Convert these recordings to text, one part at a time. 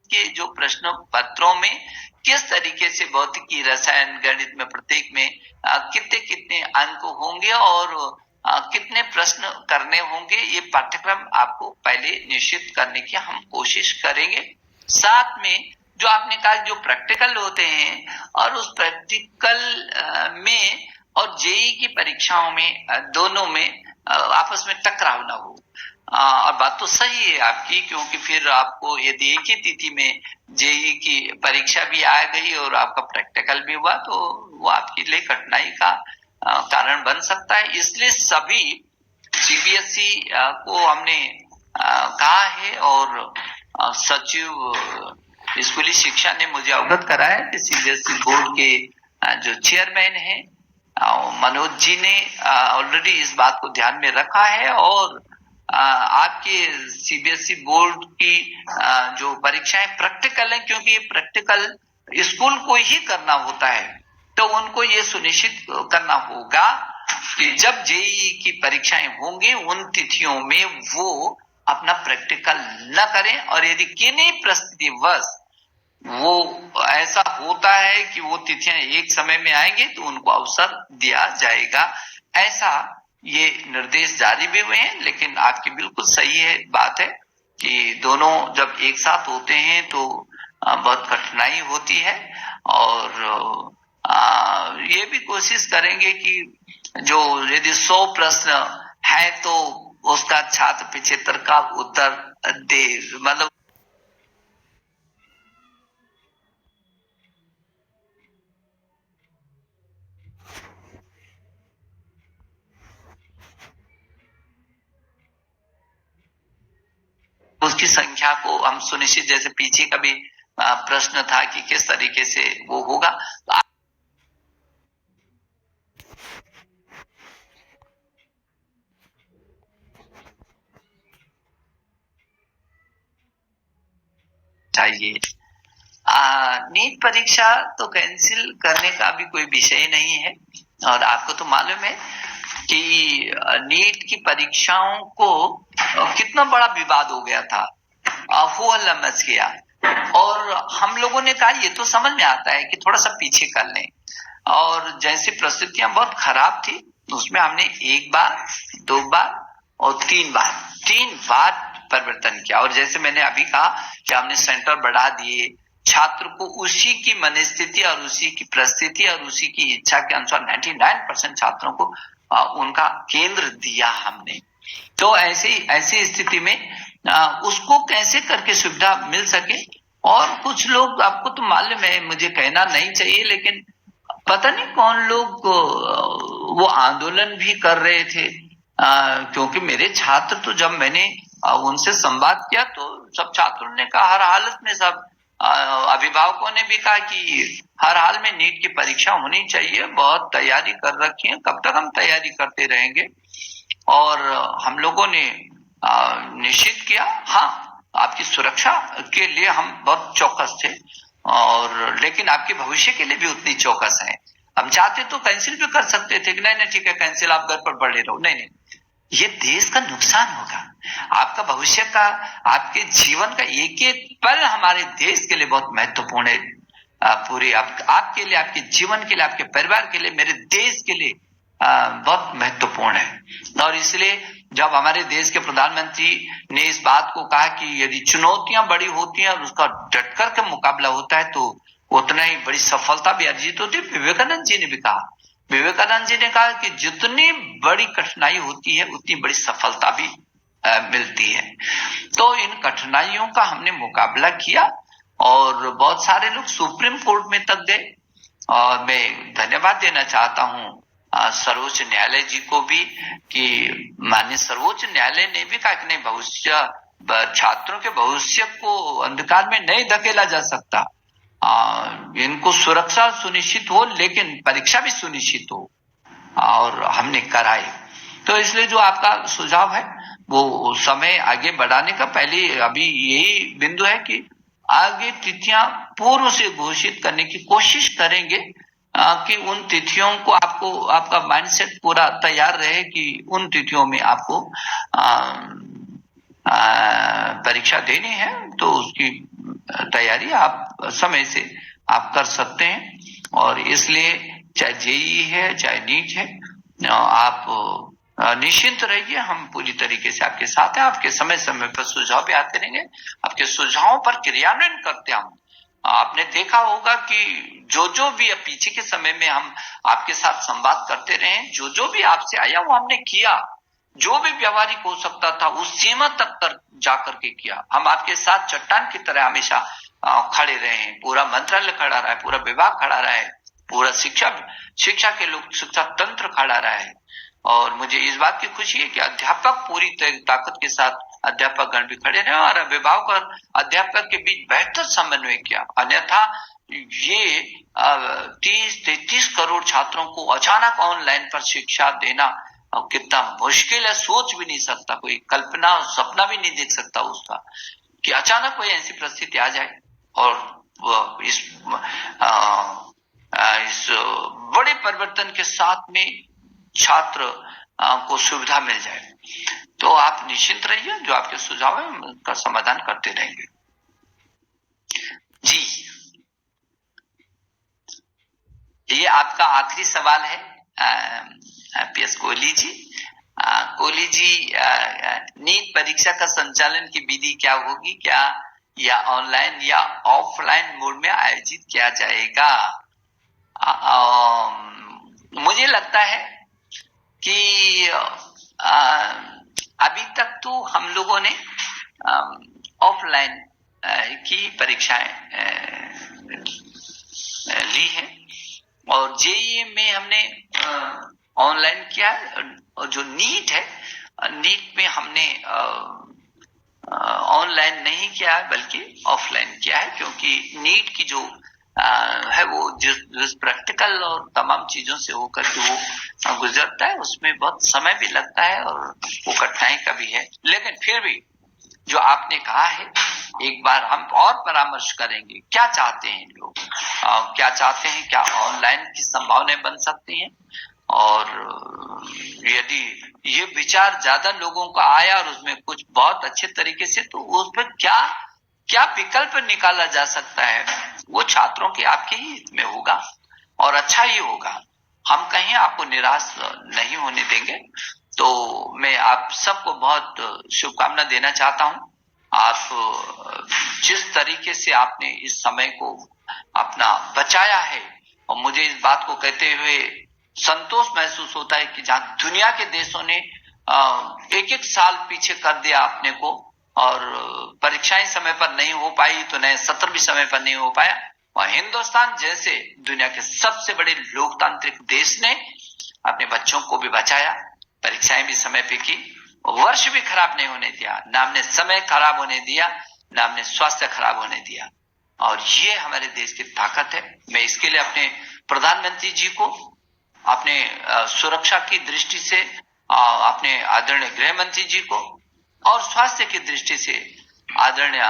के जो प्रश्न पत्रों में किस तरीके से भौतिकी, रसायन, गणित में प्रत्येक में कितने कितने अंक होंगे और कितने प्रश्न करने होंगे, ये पाठ्यक्रम आपको पहले निश्चित करने की हम कोशिश करेंगे। साथ में जो आपने कहा जो प्रैक्टिकल होते हैं और उस प्रैक्टिकल में और जेई की परीक्षाओं में दोनों में आपस में टकराव ना हो। और बात तो सही है आपकी, क्योंकि फिर आपको यदि एक ही तिथि में जेई की परीक्षा भी आ गई और आपका प्रैक्टिकल भी हुआ तो वो आपके लिए कठिनाई का कारण बन सकता है। इसलिए सभी सीबीएसई को हमने कहा है और सचिव स्कूली शिक्षा ने मुझे अवगत कराया कि सीबीएसई बोर्ड के जो चेयरमैन हैं मनोज जी ने ऑलरेडी इस बात को ध्यान में रखा है और आपके सीबीएसई बोर्ड की जो परीक्षाएं प्रैक्टिकल है, क्योंकि ये प्रैक्टिकल स्कूल को ही करना होता है, तो उनको ये सुनिश्चित करना होगा कि जब जेईई की परीक्षाएं होंगी उन तिथियों में वो अपना प्रैक्टिकल न करें, और यदि किन्हीं परिस्थितिवश वो ऐसा होता है कि वो तिथियां एक समय में आएंगे तो उनको अवसर दिया जाएगा। ऐसा ये निर्देश जारी भी हुए हैं, लेकिन आपकी बिल्कुल सही है बात है कि दोनों जब एक साथ होते हैं तो बहुत कठिनाई होती है। और ये भी कोशिश करेंगे कि जो यदि 100 प्रश्न है तो उसका छात्र 75 का उत्तर दे, मतलब उसकी संख्या को हम सुनिश्चित, जैसे पीछे का भी प्रश्न था कि किस तरीके से वो होगा, चाहिए। नीट परीक्षा तो कैंसिल करने का भी कोई विषय नहीं है, और आपको तो मालूम है कि नीट की परीक्षाओं को कितना बड़ा विवाद हो गया था, हो हल्ला मच गया, और हम लोगों ने कहा ये तो समझ में आता है कि थोड़ा सा पीछे कर लें, और जैसी परिस्थितियां बहुत खराब थी उसमें हमने एक बार, 2 बार और 3 बार परिवर्तन किया। और जैसे मैंने अभी कहा कि हमने सेंटर बढ़ा दिए, छात्र को उसी की मनस्थिति और उसी की परिस्थिति और उसी की इच्छा के अनुसार 99% छात्रों को उनका केंद्र दिया हमने। तो ऐसी स्थिति में उसको कैसे करके सुविधा मिल सके। और कुछ लोग, आपको तो मालूम है, मुझे कहना नहीं चाहिए, लेकिन पता नहीं कौन लोग वो आंदोलन भी कर रहे थे, क्योंकि मेरे छात्र तो जब मैंने उनसे संवाद किया तो सब छात्रों ने कहा, हर हालत में सब अभिभावकों ने भी कहा कि हर हाल में नीट की परीक्षा होनी चाहिए, बहुत तैयारी कर रखी है, कब तक हम तैयारी करते रहेंगे। और हम लोगों ने निश्चित किया, हाँ आपकी सुरक्षा के लिए हम बहुत चौकस थे, और लेकिन आपके भविष्य के लिए भी उतनी चौकस है। हम चाहते तो कैंसिल भी कर सकते थे कि नहीं नहीं ठीक है कैंसिल, आप घर पर पड़े रहो, नहीं नहीं, ये देश का नुकसान होगा, आपका भविष्य का, आपके जीवन का एक एक पल हमारे देश के लिए बहुत महत्वपूर्ण है। पूरे आपके लिए, आपके जीवन के लिए, आपके परिवार के लिए, मेरे देश के लिए बहुत महत्वपूर्ण है। और इसलिए जब हमारे देश के प्रधानमंत्री ने इस बात को कहा कि यदि चुनौतियां बड़ी होती हैं और उसका डटकर के मुकाबला होता है तो उतना ही बड़ी सफलता भी अर्जित होती है। विवेकानंद जी ने भी कहा, विवेकानंद जी ने कहा कि जितनी बड़ी कठिनाई होती है उतनी बड़ी सफलता भी मिलती है। तो इन कठिनाइयों का हमने मुकाबला किया और बहुत सारे लोग सुप्रीम कोर्ट में तक गए, और मैं धन्यवाद देना चाहता हूँ सर्वोच्च न्यायालय जी को भी कि माननीय सर्वोच्च न्यायालय ने भी कहा कि नहीं, भविष्य, छात्रों के भविष्य को अंधकार में नहीं धकेला जा सकता, इनको सुरक्षा सुनिश्चित हो लेकिन परीक्षा भी सुनिश्चित हो, और हमने कराई। तो इसलिए जो आपका सुझाव है वो समय आगे बढ़ाने का, पहले अभी यही बिंदु है कि आगे तिथियां पूर्व से घोषित करने की कोशिश करेंगे, कि उन तिथियों को आपको, आपका माइंडसेट पूरा तैयार रहे कि उन तिथियों में आपको परीक्षा देनी है, तो उसकी तैयारी आप समय से आप कर सकते हैं। और इसलिए चाहे जेईई है चाहे नीट है, आप निश्चिंत रहिए, हम पूरी तरीके से आपके साथ हैं। आपके समय समय पर सुझाव भी आते रहेंगे, आपके सुझावों पर क्रियान्वयन करते हम। आपने देखा होगा कि जो भी अब पीछे के समय में हम आपके साथ संवाद करते रहे, जो भी आपसे आया वो हमने किया, जो भी व्यवहारिक हो सकता था उस सीमा तक कर जाकर के किया। हम आपके साथ चट्टान की तरह हमेशा खड़े रहे हैं। पूरा मंत्रालय खड़ा रहा है, पूरा विभाग खड़ा रहा है, पूरा शिक्षा के लोग, शिक्षा तंत्र खड़ा रहा है। और मुझे इस बात की खुशी है कि अध्यापक पूरी ताकत के साथ अध्यापक गण भी खड़े रहे और अभिभावक और अध्यापक के बीच बेहतर समन्वय किया। अन्यथा ये 30-33 करोड़ छात्रों को अचानक ऑनलाइन पर शिक्षा देना कितना मुश्किल है, सोच भी नहीं सकता कोई, कल्पना सपना भी नहीं देख सकता उसका, कि अचानक कोई ऐसी परिस्थिति आ जाए और इस बड़े परिवर्तन के साथ में छात्र को सुविधा मिल जाए। तो आप निश्चिंत रहिए, जो आपके सुझाव है उनका समाधान करते रहेंगे। जी, ये आपका आखिरी सवाल है पीएस कोहली जी। कोहली जी, नीट परीक्षा का संचालन की विधि क्या होगी, क्या या ऑनलाइन या ऑफलाइन मोड में आयोजित किया जाएगा? मुझे लगता है कि अभी तक तो हम लोगों ने ऑफलाइन की परीक्षाएं ली है और जेईई में हमने ऑनलाइन किया है। और जो नीट है, नीट में हमने ऑनलाइन नहीं किया है बल्कि ऑफलाइन किया है, क्योंकि नीट की जो है वो जिस प्रैक्टिकल और तमाम चीजों से होकर के वो गुजरता है, उसमें बहुत समय भी लगता है और वो कठिनाई का भी है। लेकिन फिर भी जो आपने कहा है, एक बार हम और परामर्श करेंगे, क्या चाहते हैं लोग, क्या चाहते हैं, क्या ऑनलाइन की संभावनाएं बन सकती हैं, और यदि ये विचार ज्यादा लोगों का आया और उसमें कुछ बहुत अच्छे तरीके से, तो उस पर क्या विकल्प निकाला जा सकता है, वो छात्रों के आपके ही हित में होगा और अच्छा ही होगा। हम कहीं आपको निराश नहीं होने देंगे। तो मैं आप सबको बहुत शुभकामना देना चाहता हूँ। आप जिस तरीके से आपने इस समय को अपना बचाया है, और मुझे इस बात को कहते हुए संतोष महसूस होता है कि जहां दुनिया के देशों ने एक साल पीछे कर दिया अपने को, और परीक्षाएं समय पर नहीं हो पाई, तो नए सत्र भी समय पर नहीं हो पाया, और हिंदुस्तान जैसे दुनिया के सबसे बड़े लोकतांत्रिक देश ने अपने बच्चों को भी बचाया, परीक्षाएं भी समय पे की, वर्ष भी खराब नहीं होने दिया, ना हमने समय खराब होने दिया, ना हमने स्वास्थ्य खराब होने दिया। और ये हमारे देश की ताकत है। मैं इसके लिए अपने प्रधानमंत्री जी को, अपने सुरक्षा की दृष्टि से अपने आदरणीय गृह मंत्री जी को, और स्वास्थ्य की दृष्टि से आदरणीय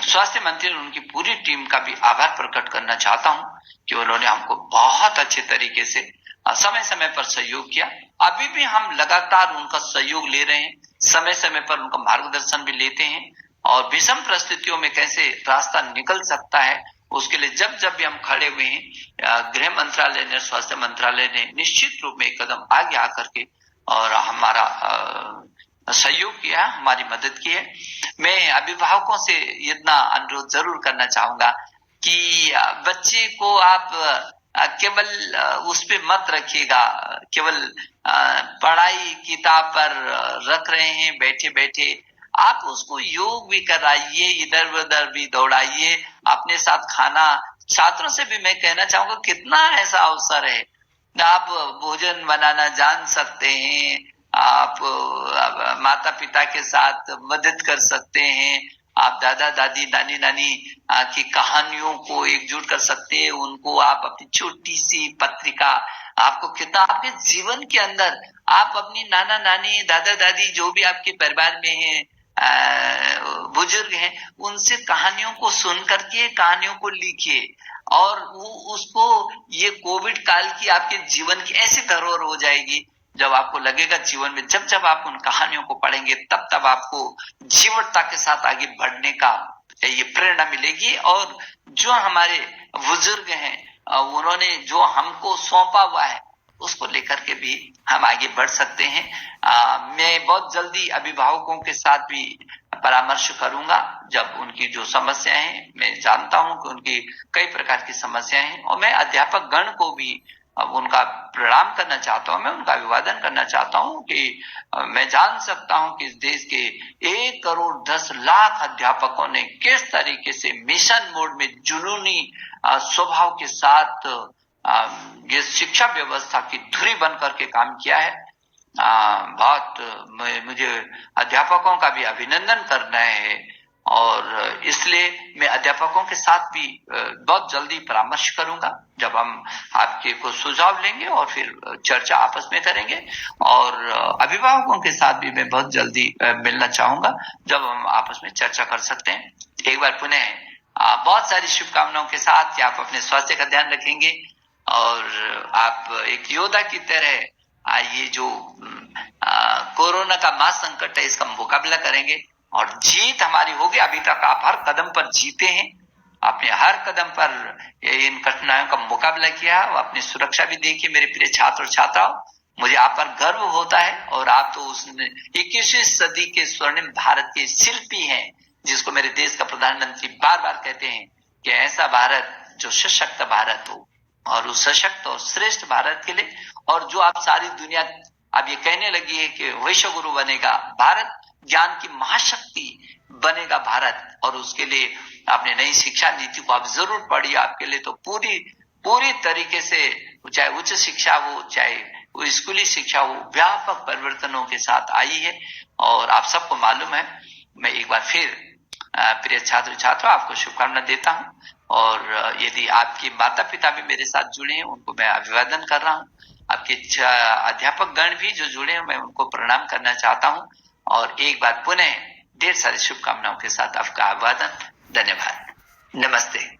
स्वास्थ्य मंत्री और उनकी पूरी टीम का भी आभार प्रकट करना चाहता हूं कि उन्होंने हमको बहुत अच्छे तरीके से समय समय पर सहयोग किया। अभी भी हम लगातार उनका सहयोग ले रहे हैं, समय समय पर उनका मार्गदर्शन भी लेते हैं, और विषम परिस्थितियों में कैसे रास्ता निकल सकता है उसके लिए जब भी हम खड़े हुए हैं, गृह मंत्रालय ने, स्वास्थ्य मंत्रालय ने निश्चित रूप में एक कदम आगे आकर के और हमारा सहयोग किया, हमारी मदद की है। मैं अभिभावकों से इतना अनुरोध जरूर करना चाहूंगा कि बच्चे को आप केवल उस पे मत रखिएगा, केवल पढ़ाई किताब पर रख रहे हैं बैठे बैठे, आप उसको योग भी कराइए, इधर उधर भी दौड़ाइए, अपने साथ खाना। छात्रों से भी मैं कहना चाहूंगा, कितना ऐसा अवसर है, आप भोजन बनाना जान सकते हैं, आप माता पिता के साथ मदद कर सकते हैं, आप दादा दादी नानी नानी की कहानियों को एकजुट कर सकते हैं, उनको आप अपनी छोटी सी पत्रिका, आपको कितना आपके जीवन के अंदर आप अपनी नाना नानी दादा दादी जो भी आपके परिवार में है, बुजुर्ग हैं, उनसे कहानियों को सुन करके कहानियों को लिखिए, और वो उसको ये कोविड काल की आपके जीवन की ऐसी धरोहर हो जाएगी जब आपको लगेगा जीवन में, जब जब आप उन कहानियों को पढ़ेंगे, तब तब आपको जीवटता के साथ आगे बढ़ने का ये प्रेरणा मिलेगी। और जो हमारे बुजुर्ग हैं उन्होंने जो हमको सौंपा हुआ है उसको लेकर के भी हम आगे बढ़ सकते हैं। मैं बहुत जल्दी अभिभावकों के साथ भी परामर्श करूंगा। जब उनकी जो समस्याएं हैं, मैं जानता हूं कि उनकी कई प्रकार की समस्याएं हैं, और मैं अध्यापक गण को भी उनका प्रणाम करना चाहता हूं, मैं उनका अभिवादन करना चाहता हूं कि मैं जान सकता हूं कि इस देश के 1,10,00,000 अध्यापकों ने किस तरीके से मिशन मोड में जुनूनी स्वभाव के साथ ये शिक्षा व्यवस्था की धुरी बन करके काम किया है। मुझे अध्यापकों का भी अभिनंदन करना है, और इसलिए मैं अध्यापकों के साथ भी बहुत जल्दी परामर्श करूंगा, जब हम आपके को सुझाव लेंगे और फिर चर्चा आपस में करेंगे। और अभिभावकों के साथ भी मैं बहुत जल्दी मिलना चाहूंगा, जब हम आपस में चर्चा कर सकते हैं। एक बार पुनः बहुत सारी शुभकामनाओं के साथ कि आप अपने स्वास्थ्य का ध्यान रखेंगे, और आप एक योद्धा की तरह ये जो कोरोना का महासंकट है इसका मुकाबला करेंगे, और जीत हमारी होगी। अभी तक आप हर कदम पर जीते हैं, आपने हर कदम पर इन कठिनाइयों का मुकाबला किया, और अपनी सुरक्षा भी देखी। मेरे प्रिय छात्र और छात्राओं, मुझे आप पर गर्व होता है, और आप तो उस 21वीं सदी के स्वर्णिम भारत के शिल्पी हैं, जिसको मेरे देश का प्रधानमंत्री बार बार कहते हैं कि ऐसा भारत जो सशक्त भारत हो, और उस सशक्त और श्रेष्ठ भारत के लिए, और जो आप सारी दुनिया अब ये कहने लगी है कि विश्व गुरु बनेगा भारत, ज्ञान की महाशक्ति बनेगा भारत, और उसके लिए आपने नई शिक्षा नीति को आप जरूर पढ़िए। आपके लिए तो पूरी तरीके से, चाहे उच्च शिक्षा हो चाहे वो स्कूली शिक्षा हो, व्यापक परिवर्तनों के साथ आई है, और आप सबको मालूम है। मैं एक बार फिर प्रिय छात्र छात्रों आपको शुभकामना देता हूं, और यदि आपके माता पिता भी मेरे साथ जुड़े हैं उनको मैं अभिवादन कर रहा हूं। आपके अध्यापक गण भी जो जुड़े हैं मैं उनको प्रणाम करना चाहता हूं, और एक बार पुनः ढेर सारी शुभकामनाओं के साथ आपका अभिवादन। धन्यवाद। नमस्ते।